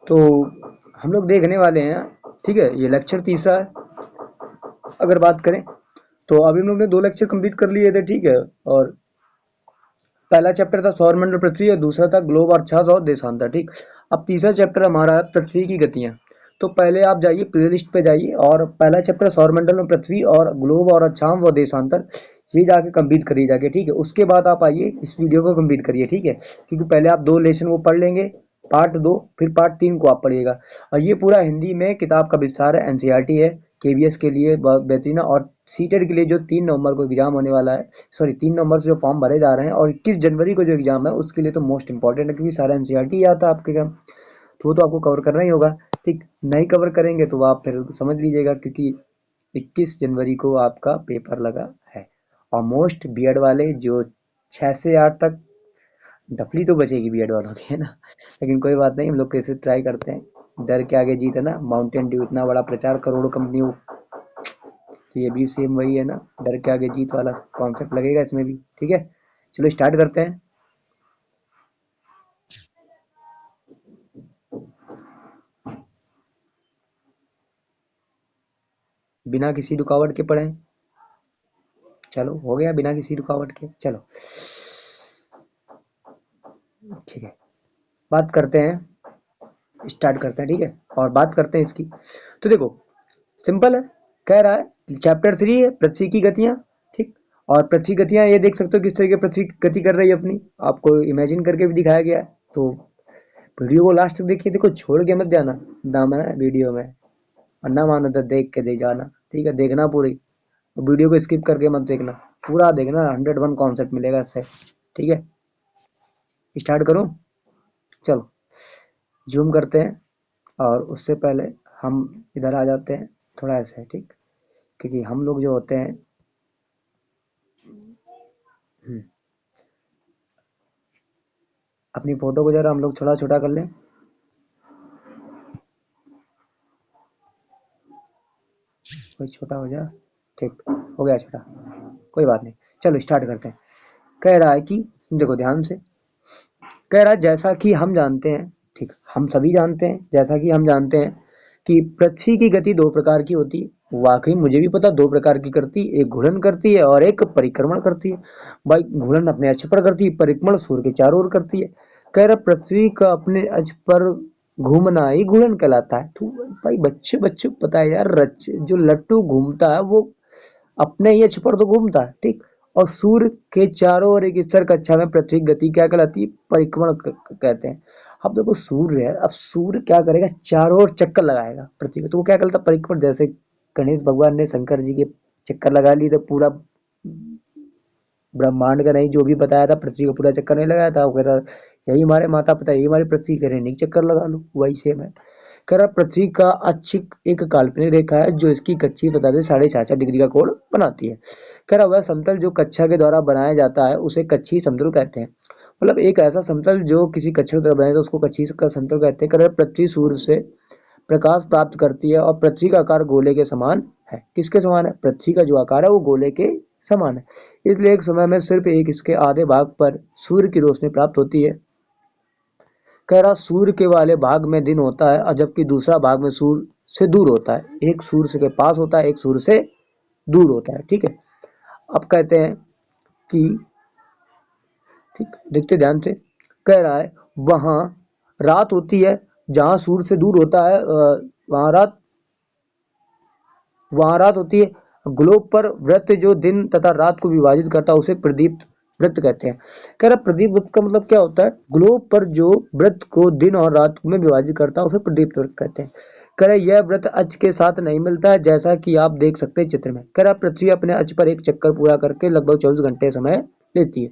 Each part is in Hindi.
तो हम लोग देखने वाले हैं, ठीक है, ये लेक्चर तीसरा है। अगर बात करें तो अभी हम लोग ने 2 लेक्चर कंप्लीट कर लिए थे, ठीक है। और पहला चैप्टर था सौरमंडल पृथ्वी और दूसरा था ग्लोब और अक्षांश और देशांतर, ठीक। अब तीसरा चैप्टर हमारा है पृथ्वी की गतियां। तो पहले आप जाइए प्लेलिस्ट पे जाइए और पहला चैप्टर सौरमंडल में पृथ्वी और ग्लोब और अक्षांश व देशांतर, ये जाके कंप्लीट करिए जाके, ठीक है। उसके बाद आप आइए इस वीडियो को कंप्लीट करिए, ठीक है। क्योंकि पहले आप 2 लेसन वो पढ़ लेंगे, पार्ट 2, फिर पार्ट 3 को आप पढ़िएगा। और ये पूरा हिंदी में किताब का विस्तार है, एनसीईआरटी है, केवीएस के लिए बहुत बेहतरीन है। और सीटेट के लिए जो 3 नवंबर को एग्जाम होने वाला है, सॉरी 3 नवंबर से जो फॉर्म भरे जा रहे हैं और 21 जनवरी को जो एग्जाम है उसके लिए तो मोस्ट इंपॉर्टेंट है, क्योंकि सारा एनसीईआरटी आता है आपके काम, तो वो तो आपको कवर करना ही होगा, ठीक। नहीं कवर करेंगे तो आप फिर समझ लीजिएगा, क्योंकि 21 जनवरी को आपका पेपर लगा है। और मोस्ट बीएड वाले जो 6 से 8 तक, डफली तो बचेगी बीएड वालों की, है ना। लेकिन कोई बात नहीं, हम लोग कैसे ट्राई करते हैं, डर के आगे जीत है ना। माउंटेन ड्यू इतना बड़ा प्रचार, करोड़ों कंपनियों, तो ये भी सेम वही है ना, डर के आगे जीत वाला कॉन्सेप्ट लगेगा इसमें भी, ठीक है। चलो स्टार्ट करते हैं। बिना किसी रुकावट के पढ़ें। चलो हो गया बिना किसी रुकावट के, चलो ठीक है। बात करते हैं, स्टार्ट करते हैं, ठीक है। और बात करते हैं इसकी। तो देखो सिंपल है, कह रहा है चैप्टर 3 है पृथ्वी की गतियां, ठीक। और पृथ्वी गतियां ये देख सकते हो किस तरीके पृथ्वी गति कर रही है अपनी, आपको इमेजिन करके भी दिखाया गया है। तो वीडियो को लास्ट तक देखिए, देखो छोड़ के मत जाना, दाम है वीडियो में। और ना मानो तो देख के दे जाना, ठीक है, देखना पूरी वीडियो को, स्किप करके मत देखना, पूरा देखना, 101 कॉन्सेप्ट मिलेगा इससे, ठीक है। स्टार्ट करो, चलो जूम करते हैं। और उससे पहले हम इधर आ जाते हैं, थोड़ा ऐसे है, ठीक। क्योंकि हम लोग जो होते हैं, अपनी फोटो को जरा हम लोग थोड़ा छोटा कर लें, कोई छोटा हो जाए, ठीक हो गया छोटा, कोई बात नहीं। चलो स्टार्ट करते हैं। कह रहा है कि देखो ध्यान से, कह रहा है जैसा कि हम जानते हैं, ठीक, हम सभी जानते हैं, जैसा कि हम जानते हैं कि पृथ्वी की गति 2 प्रकार की होती है। वाकई मुझे भी पता 2 प्रकार की करती है, एक घूर्णन करती है और एक परिक्रमण करती है। भाई घूर्णन अपने अक्ष पर करती है, परिक्रमण सूर्य के चारों ओर करती है। कह रहा पृथ्वी का अपने अक्ष पर घूमना ही घूर्णन कहलाता है। तो भाई बच्चे बच्चे को पता है यार, जो लट्टू घूमता है वो अपने ही अक्ष पर तो घूमता है, ठीक। और सूर्य के चारों ओर एक स्थिर कक्षा में पृथ्वी की गति क्या कहलाती है, परिक्रमण कहते हैं। अब देखो सूर्य है, अब सूर्य क्या करेगा, चारों ओर चक्कर लगाएगा पृथ्वी को, तो वो क्या कहलाता है, परिक्रमण। जैसे गणेश भगवान ने शंकर जी के चक्कर लगा लिए थे, पूरा ब्रह्मांड का नहीं जो भी बताया था, पृथ्वी का पूरा चक्कर नहीं लगाया था, वो कह रहा यही हमारे माता पिता, यही हमारी पृथ्वी, कह रहे नहीं चक्कर लगा लो, वही सेम है। कह रहा पृथ्वी का अक्ष एक काल्पनिक रेखा है जो इसकी कक्षी बता दे 66.5 डिग्री का कोण बनाती है। कह रहा वह समतल जो कक्षा के द्वारा बनाया जाता है उसे कक्षीय समतल कहते हैं। मतलब एक ऐसा समतल जो किसी कक्षा के द्वारा बनाया जाता है उसको कक्षीय का समतल कहते हैं। कह रहा पृथ्वी सूर्य से प्रकाश प्राप्त करती है और पृथ्वी का आकार गोले के समान है। किसके समान है, पृथ्वी का जो आकार है वो गोले के समान है, इसलिए एक समय में सिर्फ एक इसके आधे भाग पर सूर्य की रोशनी प्राप्त होती है। कह रहा सूर्य के वाले भाग में दिन होता है और जबकि दूसरा भाग में सूर्य से दूर होता है। एक सूर्य से के पास होता है, एक सूर्य से दूर होता है, ठीक है। अब कहते हैं कि, ठीक देखते ध्यान से, कह रहा है वहां रात होती है जहां सूर्य से दूर होता है, वहां रात वहां रात होती है। ग्लोब पर वृत्त जो दिन तथा रात को विभाजित करता है उसे प्रदीप्त वृत्त कहते हैं। कह रहा प्रदीप वृत्त का मतलब क्या होता है, ग्लोब पर जो वृत्त को दिन और रात में विभाजित करता है उसे प्रदीप्त वृत्त कहते हैं। कह रहा यह वृत्त अक्ष के साथ नहीं मिलता है, जैसा कि आप देख सकते हैं चित्र में। कह रहा पृथ्वी अपने अक्ष पर एक चक्कर पूरा करके लगभग 24 घंटे समय लेती है,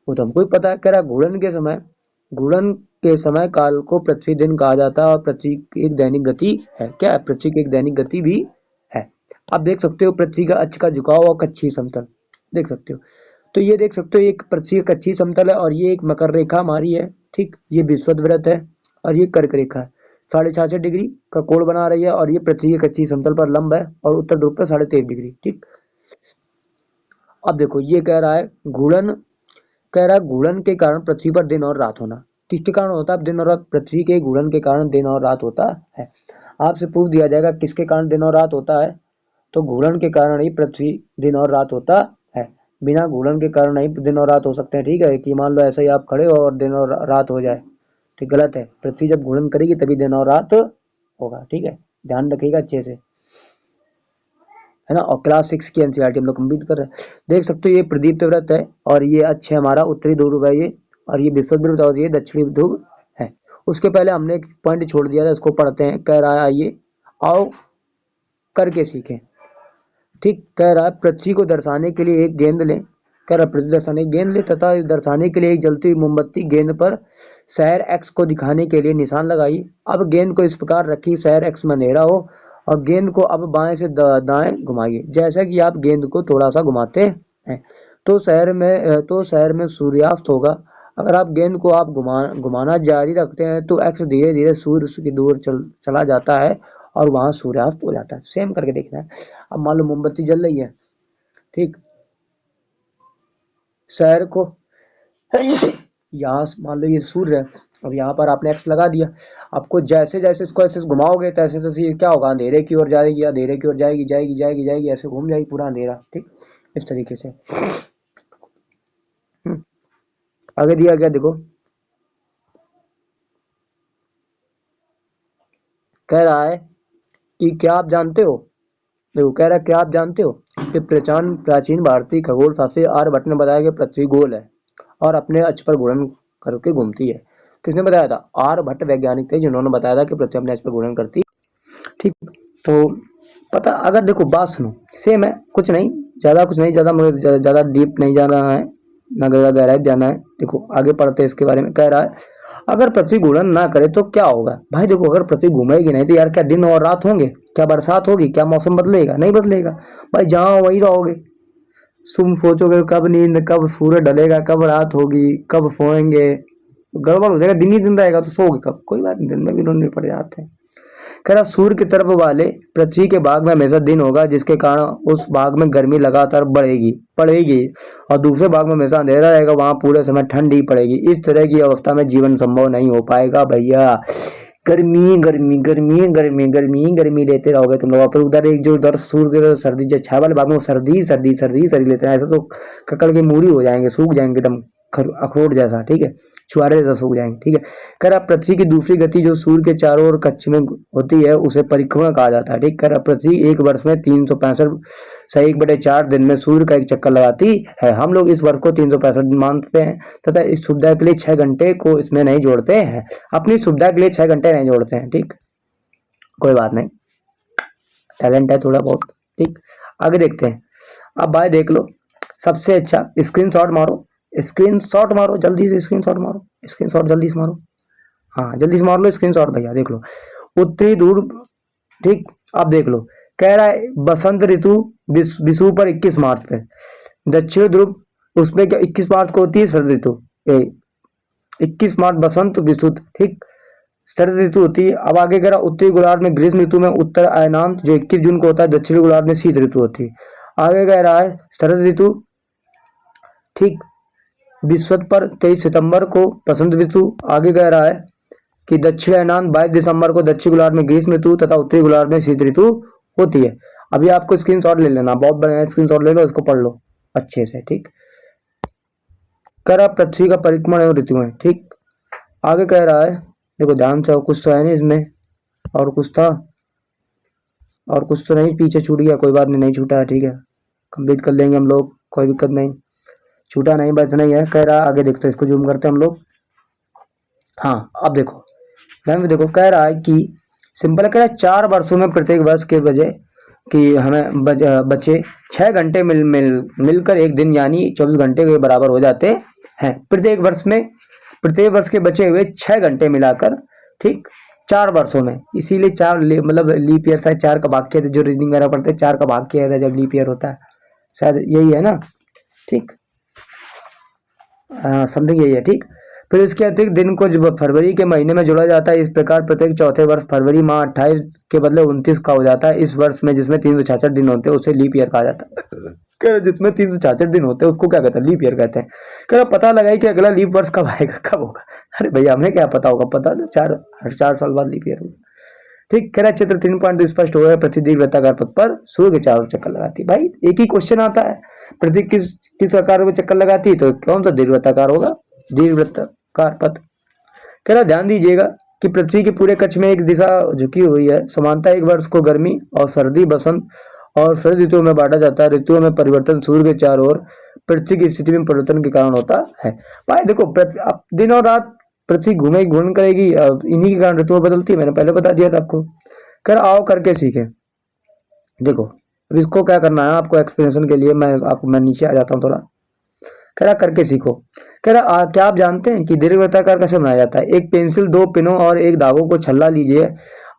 वो तो हमको ही पता है। कह रहा घूर्णन के समय काल को पृथ्वी दिन कहा जाता है और पृथ्वी की एक दैनिक गति है। क्या है, पृथ्वी की एक दैनिक गति भी है। आप देख सकते हो पृथ्वी का अक्ष का झुकाव और कक्षीय समतल देख सकते हो। तो ये देख सकते हो एक पृथ्वी का कक्षीय समतल है और ये एक मकर रेखा हमारी है, ठीक। ये विषुवत है और ये कर्क रेखा है, 66.5 डिग्री का कोण बना रही है और ये पृथ्वी के कक्षीय समतल पर लंब है और उत्तर ध्रुव पर 23.5 डिग्री, ठीक। अब देखो ये कह रहा है घूर्णन, कह रहा है घूर्णन के कारण पृथ्वी पर दिन और रात होना। किसके कारण होता है दिन और रात? पृथ्वी के घूर्णन के कारण दिन और रात होता है। आपसे पूछ दिया जाएगा किसके कारण दिन और रात होता है, तो घूर्णन के कारण ही पृथ्वी दिन और रात होता है। बिना घूर्णन के कारण नहीं दिन और रात हो सकते हैं, ठीक है। कि मान लो ऐसे ही आप खड़े हो और दिन और रात हो जाए, ठीक, गलत है। पृथ्वी जब घूर्णन करेगी तभी दिन और रात होगा, ठीक है, ध्यान रखिएगा अच्छे से, है ना। और क्लास 6 की एनसीईआरटी हम लोग कंप्लीट कर रहे हैं। देख सकते हो ये प्रदीप्त व्रत है और ये अच्छे हमारा उत्तरी ध्रुव है ये, और ये विषुवत ध्रुव और ये दक्षिणी ध्रुव है। उसके पहले हमने एक पॉइंट छोड़ दिया था, इसको पढ़ते हैं। कह रहा है आइए आओ करके सीखें, ठीक। कह रहा है पृथ्वी को दर्शाने के लिए एक गेंद लें, कह रहा है पृथ्वी दर्शाने की गेंद ले तथा दर्शाने के लिए एक जलती हुई मोमबत्ती गेंद पर शहर एक्स को दिखाने के लिए निशान लगाइए। अब गेंद को इस प्रकार रखिए शहर एक्स में अंधेरा हो और गेंद को अब बाएं से दाएं घुमाइए। जैसा कि आप गेंद को थोड़ा सा घुमाते हैं तो शहर में सूर्यास्त होगा। अगर आप गेंद को आप घुमाना जारी रखते हैं तो एक्स धीरे धीरे सूर्य की दूर चला जाता है और वहां सूर्यास्त हो जाता है। सेम करके देखना है। अब मान लो मोमबत्ती जल रही है, ठीक, शहर को यहाँ मान लो ये सूर्य है, अब यहाँ पर आपने एक्स लगा दिया। आपको जैसे जैसे इसको ऐसे घुमाओगे तैसे तैसे ये क्या होगा, अंधेरे की ओर जाएगी, अंधेरे की ओर जाएगी, जाएगी जाएगी जाएगी, ऐसे घूम जाएगी पूरा अंधेरा, ठीक, इस तरीके से। आगे दिया गया देखो, कह रहा है कि क्या आप जानते हो, देखो कह रहा है क्या आप जानते हो कि प्राचीन भारतीय खगोल शास्त्री आर्यभट्ट ने बताया कि पृथ्वी गोल है और अपने अक्ष पर घूर्णन करके घूमती है। किसने बताया था? आर्यभट्ट वैज्ञानिक थे जिन्होंने बताया था कि पृथ्वी अपने अक्ष पर घूर्णन करती है, ठीक। तो पता, अगर देखो बात सुनो, सेम है, कुछ नहीं ज्यादा मुझे ज्यादा डीप नहीं जाना है, ना ज्यादा गहराई जाना है। देखो आगे पढ़ते हैं इसके बारे में। कह रहा है अगर पृथ्वी घूर्णन ना करे तो क्या होगा? भाई देखो अगर पृथ्वी घूमेगी नहीं तो यार क्या दिन और रात होंगे? क्या बरसात होगी? क्या मौसम बदलेगा? नहीं बदलेगा भाई, जहाँ वहीं रहोगे। तुम सोचोगे कब नींद, कब सूरज ढलेगा, कब रात होगी, कब सोएंगे, गड़बड़ हो जाएगा। दिन ही दिन रहेगा तो सोओगे कब? कोई बात नहीं, दिन में भी ढूंढने पड़ जाते हैं। कह रहा सूर्य की तरफ वाले पृथ्वी के भाग में हमेशा दिन होगा जिसके कारण उस भाग में गर्मी लगातार पड़ेगी और दूसरे भाग में हमेशा अंधेरा रहेगा, वहां पूरे समय ठंड ही पड़ेगी। इस तरह की अवस्था में जीवन संभव नहीं हो पाएगा भैया। गर्मी गर्मी गर्मी गर्मी गर्मी गर्मी लेते रहोगे तुम लोग। पर उधर एक जो उधर सूर्य सर्दी, जो छाया वाले भाग में सर्दी सर्दी सर्दी सर्दी लेते हैं, ऐसा तो ककड़ के मूरी हो जाएंगे, सूख जाएंगे एकदम अखरोट जैसा, ठीक है, छुआरे जैसा सूख जाएंगे, ठीक है। कह रहा पृथ्वी की दूसरी गति जो सूर्य के चारों ओर कक्ष में होती है उसे परिक्रमा कहा जाता है, ठीक। कह रहा पृथ्वी एक वर्ष में 365 से 1/4 दिन में सूर्य का एक चक्कर लगाती है। हम लोग इस वर्ष को 365 दिन मानते हैं तथा इस सुविधा के लिए 6 घंटे को इसमें नहीं जोड़ते हैं। अपनी सुविधा के लिए 6 घंटे नहीं जोड़ते हैं, ठीक, कोई बात नहीं, टैलेंट है थोड़ा बहुत, ठीक। आगे देखते हैं। अब भाई देख लो, सबसे अच्छा स्क्रीनशॉट मारो, स्क्रीनशॉट मारो जल्दी से, स्क्रीनशॉट मारो, स्क्रीनशॉट जल्दी से मारो, हाँ जल्दी से मार लो स्क्रीनशॉट भैया। देख लो उत्तरी ध्रुव, ठीक। अब देख लो कह रहा है बसंत ऋतु विषुव पर 21 मार्च पे, दक्षिण ध्रुव उसमें क्या 21 मार्च को होती है शरद ऋतु, 21 मार्च बसंत विषुव, ठीक, शरद ऋतु होती है। अब आगे कह रहा उत्तरी गोलार्ध में ग्रीष्म ऋतु में उत्तर अयनांत जो 21 जून को होता है, दक्षिणी गोलार्ध में शीत ऋतु होती है। आगे कह रहा है शरद ऋतु, ठीक, विषुवत पर 23 सितंबर को बसंत ऋतु। आगे कह रहा है कि दक्षिण अयनांत 22 दिसंबर को दक्षिण गोलार्ध में ग्रीष्म ऋतु तथा उत्तरी गोलार्ध में शीत ऋतु होती है। अभी आपको स्क्रीनशॉट ले लेना, बहुत बढ़िया स्क्रीनशॉट ले लो, इसको पढ़ लो अच्छे से, ठीक। कह रहा पृथ्वी का परिक्रमण एवं ऋतु है, ठीक। आगे कह रहा है देखो ध्यान से, कुछ तो है नहीं इसमें, और कुछ था और कुछ तो नहीं, पीछे छूट गया, कोई बात नहीं, नहीं छूटा है, ठीक है, कंप्लीट कर लेंगे हम लोग, कोई दिक्कत नहीं, छूटा नहीं, बस नहीं है। कह रहा आगे देखते हैं, इसको जूम करते हैं हम लोग। हाँ अब देखो देखो कह रहा है कि सिंपल कह रहा है 4 वर्षों में प्रत्येक वर्ष के बजाय कि हमें बचे 6 घंटे मिलकर एक दिन यानी 24 घंटे के बराबर हो जाते हैं प्रत्येक वर्ष के बचे हुए 6 घंटे मिलाकर, ठीक, 4 वर्षों में। इसीलिए 4 मतलब लीप ईयर शायद 4 का भाग किया था, जो रीजनिंग वगैरह पढ़ते हैं 4 का भाग किया था जब लीप ईयर होता है, शायद यही है ना, ठीक, समथिंग यही है, ठीक। फिर इसके अतिरिक्त दिन को जब फरवरी के महीने में जोड़ा जाता है, इस प्रकार प्रत्येक चौथे वर्ष फरवरी माह 28 के बदले 29 का हो जाता है। इस वर्ष में जिसमें 366 दिन होते हैं उसे लीप ईयर कहा जाता है। कह रहा जिसमें 366 दिन होते हैं उसको क्या कहते हैं, लीप ईयर कहते हैं। कह रहा पता लगाई कि अगला लीप वर्ष कब आएगा, कब होगा। अरे भैया हमें क्या पता होगा, पता ना हर 4 साल बाद लीप ईयर होगा। ठीक, कह रहा चित्र 3 पॉइंट स्पष्ट हो गया। पृथ्वी दीर्घवृत्ताकार पथ पर सूर्य के चारों ओर चक्कर लगाती है। भाई एक ही क्वेश्चन आता है, पृथ्वी किस आकार में चक्कर लगाती है, तो कौन सा दीर्घवृत्ताकार होगा, दीर्घवृत्ताकार पथ। कह रहा ध्यान दीजिएगा कि पृथ्वी के पूरे कक्ष में एक दिशा झुकी हुई है। समानता एक वर्ष को गर्मी और सर्दी, बसंत और शरद ऋतुओं में बांटा जाता है। ऋतुओं में परिवर्तन सूर्य के चारों ओर पृथ्वी की स्थिति में परिवर्तन के कारण होता है। भाई देखो अब दिन और रात पृथ्वी घूम करेगी, इन्हीं के कारण ऋतुएं बदलती है, मैंने पहले बता दिया था आपको। कर आओ करके सीखे। देखो अब इसको क्या करना है आपको एक्सप्लेनेशन के लिए, मैं नीचे आ जाता हूँ थोड़ा। कह रहा करके सीखो। कह रहा क्या आप जानते हैं कि दीर्घवृत्ताकार कैसे बनाया जाता है। एक पेंसिल, 2 पिनों और एक धागों को छल्ला लीजिए।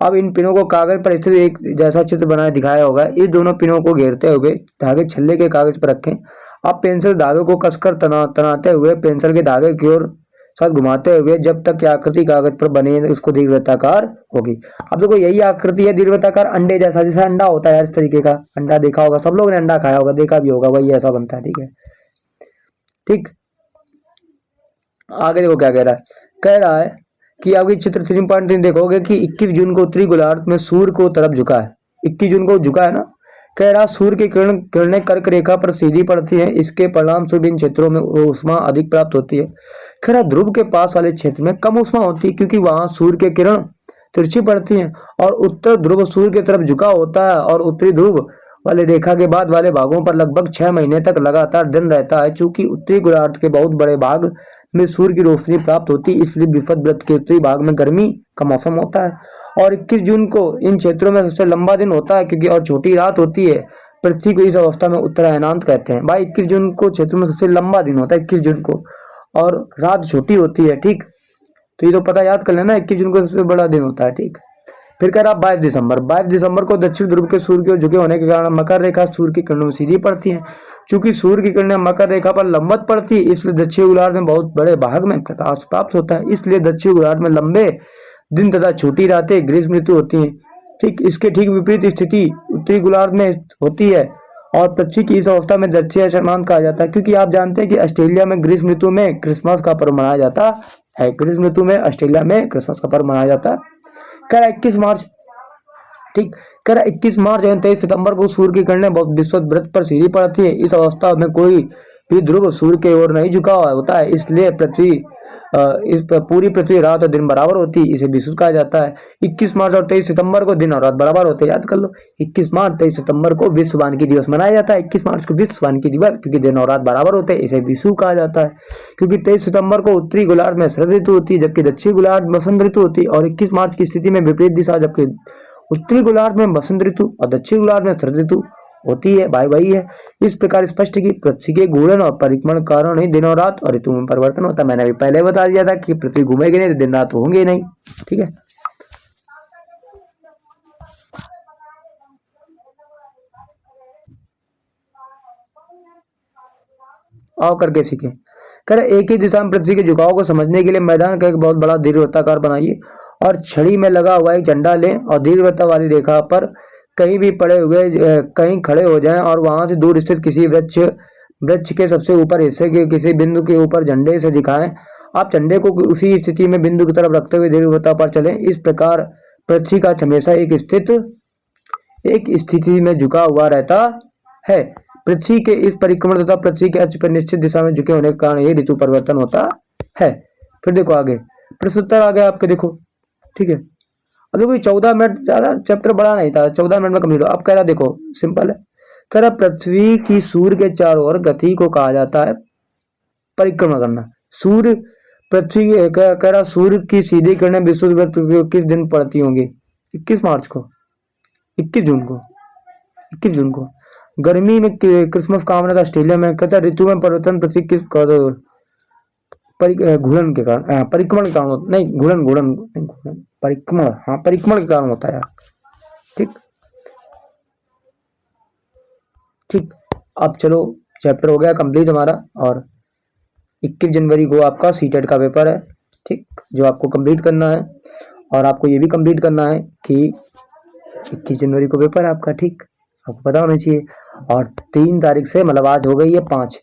अब इन पिनों को कागज पर स्थित एक जैसा चित्र बनाए दिखाया होगा। इस दोनों पिनों को घेरते हुए धागे छल्ले के कागज पर रखें। अब पेंसिल धागे को कसकर तनाते हुए पेंसिल के धागे की ओर साथ घुमाते हुए जब तक आकृति कागज पर बने उसको दीर्घवृत्ताकार होगी। अब देखो यही आकृति है दीर्घवृत्ताकार, अंडे जैसा, जैसा अंडा होता है इस तरीके का। अंडा देखा होगा, सब लोगों ने अंडा खाया होगा, देखा भी होगा, वही ऐसा बनता है। ठीक है, ठीक। आगे देखो क्या कह रहा है कि आपकी चित्र 3.3 देखोगे कि 21 जून को उत्तरी गोलार्ध में सूर्य को तरफ झुका है। 21 जून को झुका है ना। कह रहा सूर्य की किरणें कर्क रेखा पर सीधी पड़ती हैं। इसके परिणाम स्वरूप इन क्षेत्रों में ऊष्मा अधिक प्राप्त होती है। कह रहा ध्रुव के पास वाले क्षेत्र में कम ऊष्मा होती है क्योंकि वहां सूर्य की किरण तिरछी पड़ती हैं और उत्तर ध्रुव सूर्य की तरफ झुका होता है और उत्तरी ध्रुव वाले रेखा के बाद वाले भागों पर लगभग 6 महीने तक लगातार दिन रहता है। चूंकि उत्तरी गोलार्ध के बहुत बड़े भाग में सूर्य की रोशनी प्राप्त होती है, इसलिए विषुवत वृत्त के उत्तरी भाग में गर्मी का मौसम होता है। और 21 जून को इन क्षेत्रों में सबसे लंबा दिन होता है क्योंकि और छोटी रात होती है। पृथ्वी को इस अवस्था में उत्तरायणांत कहते हैं। भाई 21 जून को क्षेत्र में सबसे लंबा दिन होता है 21 जून को, और रात छोटी होती है। ठीक, तो ये तो पता याद कर लेना, 21 जून को सबसे बड़ा दिन होता है। ठीक, फिर कह रहा 22 दिसंबर को दक्षिण ध्रुव के सूर्य की ओर झुके होने के कारण मकर रेखा सूर्य की किरणों में सीधी पड़ती है। चूंकि सूर्य की किरणें मकर रेखा पर लंबवत पड़ती है, इसलिए दक्षिण गोलार्ध में बहुत बड़े भाग में प्रकाश प्राप्त होता है। इसलिए दक्षिण गोलार्ध में लंबे दिन तथा छोटी रातें ग्रीष्म ऋतु होती हैं। ठीक, इसके ठीक विपरीत स्थिति उत्तरी गोलार्ध में होती है और पृथ्वी की इस अवस्था में दक्षिणायन कहा जाता है। क्योंकि आप जानते हैं कि ऑस्ट्रेलिया में ग्रीष्म ऋतु में क्रिसमस का पर्व मनाया जाता है। ग्रीष्म ऋतु में ऑस्ट्रेलिया में क्रिसमस का पर्व मनाया जाता है। कह रहा 21 मार्च, ठीक, कह रहा 21 मार्च एवं 23 सितंबर को सूर्य की किरणें विषुवत वृत्त पर सीधी पड़ती है। इस अवस्था में कोई भी ध्रुव सूर्य की ओर नहीं झुका हुआ होता है, इसलिए पूरी पृथ्वी रात और दिन बराबर होती है। इसे विषुव कहा जाता है। 21 मार्च और 23 सितंबर को दिन और रात बराबर होते हैं, याद कर लो। 21 मार्च 23 सितंबर को विश्व वानिकी दिवस मनाया जाता है। 21 मार्च को विश्व वानिकी दिवस, क्योंकि दिन और रात बराबर होते हैं, इसे विषुव कहा जाता है। क्योंकि 23 सितंबर को उत्तरी गोलार्ध में शरद ऋतु होती है जबकि दक्षिणी गोलार्ध में बसंत ऋतु होती है। और 21 मार्च की स्थिति में विपरीत दिशा, जबकि उत्तरी गोलार्ध में बसंत ऋतु और दक्षिणी गोलार्ध में शरद ऋतु होती है। भाई वही है। इस प्रकार स्पष्ट है कि पृथ्वी के घूर्णन और परिक्रमण कारण ही दिन और रात और ऋतु में परिवर्तन होता है। मैंने अभी पहले बता दिया था कि पृथ्वी घूमेगी नहीं तो दिन रात होंगे नहीं। ठीक है, आओ करके सीखें। कर एक ही दिशा में पृथ्वी के झुकाव को समझने के लिए मैदान का एक बहुत बड़ा दीर्घवृत्ताकार बनाइए और छड़ी में लगा हुआ एक झंडा लें और दीर्घवृत्त वाली रेखा पर कहीं भी पड़े हुए कहीं खड़े हो जाएं और वहां से दूर स्थित किसी वृक्ष के सबसे ऊपर हिस्से के किसी बिंदु के ऊपर झंडे से दिखाएं। आप झंडे को उसी स्थिति में बिंदु की तरफ रखते हुए दीर्घवृत्त पर चलें। इस प्रकार पृथ्वी का हमेशा एक स्थिति में झुका हुआ रहता है। पृथ्वी के इस परिक्रमण तथा पृथ्वी के अक्ष पर निश्चित दिशा में झुके होने के कारण ये ऋतु परिवर्तन होता है। फिर देखो आगे प्रश्नोत्तर आ गया आपके, देखो ठीक है। अब देखो 14 मिनट, ज्यादा चैप्टर बड़ा नहीं था, 14 मिनट में कंप्लीट हो। अब कह रहा देखो सिंपल है, कह रहा पृथ्वी की सूर्य के चारों ओर गति को कहा जाता है परिक्रमा करना। सूर्य पृथ्वी कह रहा सूर्य की सीधी किरणें विषुवत वृत्त किस दिन पड़ती होंगी? 21 मार्च को, 21 जून को, 21 जून को। गर्मी में क्रिसमस का आमना था ऑस्ट्रेलिया में। कहता ऋतु में परिवर्तन पृथ्वी किस घूर्णन के कारण, परिक्रमण के कारण, नहीं घूर्णन परिक्रमण, हाँ परिक्रमण के कारण होता है यार। ठीक ठीक, अब चलो चैप्टर हो गया कंप्लीट हमारा। और 21 जनवरी को आपका सीटेट का पेपर है, ठीक, जो आपको कंप्लीट करना है। और आपको ये भी कंप्लीट करना है कि 21 जनवरी को पेपर है आपका, ठीक, आपको पता होना चाहिए। और 3 तारीख से मतलब आज हो गई है 5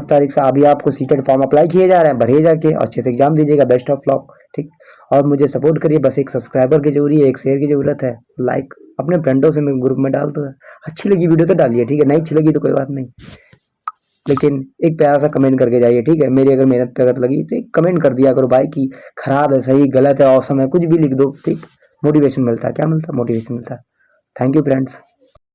तारीख से अभी आपको सीटेट फॉर्म अप्लाई किए जा रहे हैं, भरिए जाके अच्छे से एग्जाम दीजिएगा। Best of luck. ठीक, और मुझे सपोर्ट करिए, बस एक सब्सक्राइबर की जरूरी है, एक शेयर की जरूरत है, लाइक अपने फ्रेंडों से ग्रुप में डाल दो। अच्छी लगी वीडियो तो डालिए, ठीक है, नहीं अच्छी लगी तो कोई बात नहीं, लेकिन एक प्यारा सा कमेंट करके जाइए, ठीक है। मेरी अगर मेहनत पे अगर लगी तो एक कमेंट कर दिया करो भाई कि खराब है, सही, गलत है, औसम है, कुछ भी लिख दो, ठीक। मोटिवेशन मिलता है, क्या मिलता है? मोटिवेशन मिलता है। Thank you friends.